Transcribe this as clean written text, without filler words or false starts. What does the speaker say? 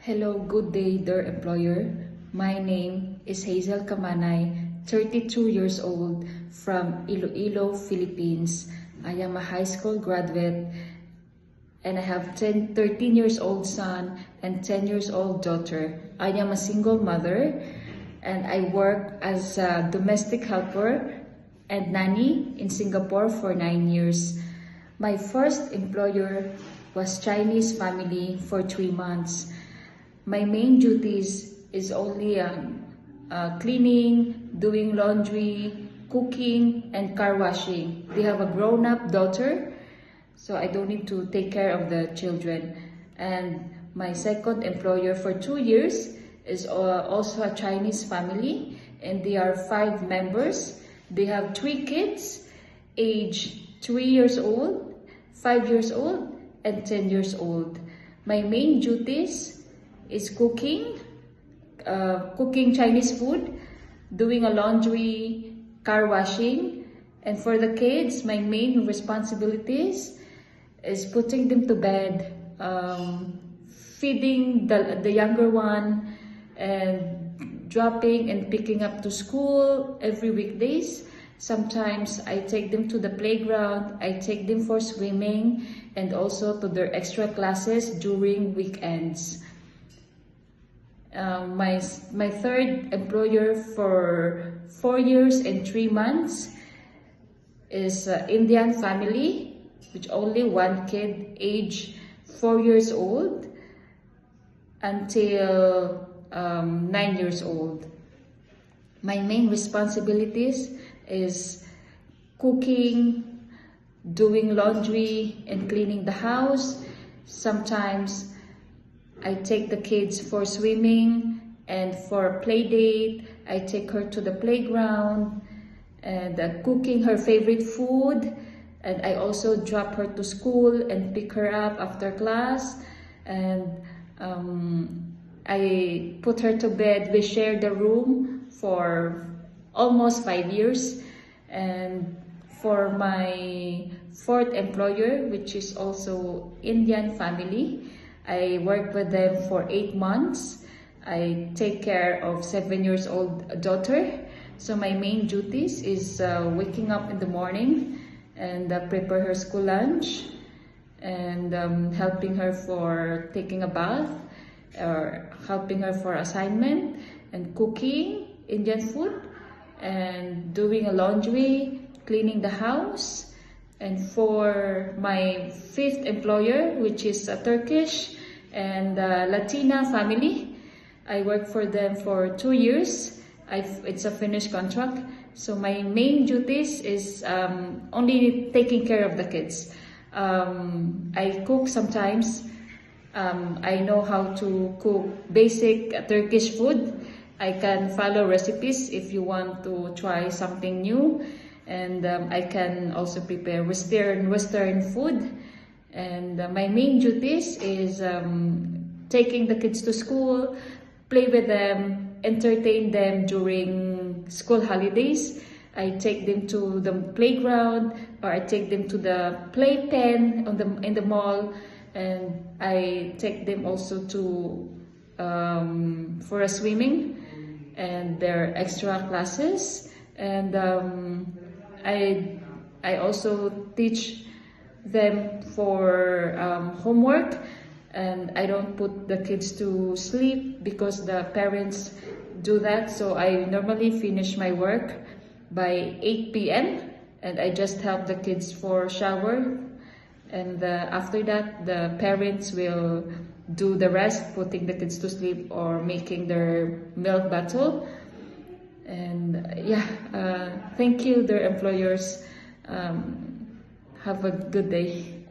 Hello, good day, dear employer. My name is Hazel Kamanay, 32 years old, from Iloilo, Philippines. I am a high school graduate and I have 13 years old son and 10 years old daughter. I am a single mother and I work as a domestic helper and nanny in Singapore for 9 years. My first employer was Chinese family for 3 months. My main duties is only cleaning, doing laundry, cooking, and car washing. They have a grown-up daughter, so I don't need to take care of the children. And my second employer for 2 years is also a Chinese family, and they are 5 members. They have 3 kids, age 3 years old, 5 years old, and 10 years old. My main duties is cooking Chinese food, doing a laundry, car washing, and for the kids, my main responsibilities is putting them to bed, feeding the younger one, and dropping and picking up to school every weekdays. Sometimes I take them to the playground, I take them for swimming, and also to their extra classes during weekends. My third employer for 4 years and 3 months is Indian family, which only 1 kid, age 4 years old until 9 years old. My main responsibilities is cooking, doing laundry, and cleaning the house. Sometimes I take the kids for swimming and for a play date. I take her to the playground and cooking her favorite food. And I also drop her to school and pick her up after class. And I put her to bed. We share the room for almost 5 years. And for my fourth employer, which is also Indian family, I work with them for 8 months. I take care of 7 years old daughter. So my main duties is waking up in the morning and prepare her school lunch and helping her for taking a bath or helping her for assignment and cooking Indian food and doing a laundry, cleaning the house. And for my fifth employer, which is a Turkish and Latina family, I work for them for 2 years. It's a finished contract. So my main duties is only taking care of the kids. I cook sometimes. I know how to cook basic Turkish food. I can follow recipes if you want to try something new. And I can also prepare Western food. And my main duties is taking the kids to school, play with them, entertain them during school holidays. I take them to the playground or I take them to the playpen in the mall, and I take them also to for a swimming and their extra classes. And I also teach them for homework, and I don't put the kids to sleep because the parents do that. So I normally finish my work by 8 p.m. and I just help the kids for shower, and after that the parents will do the rest, putting the kids to sleep or making their milk bottle. And thank you, their employers. Have a good day.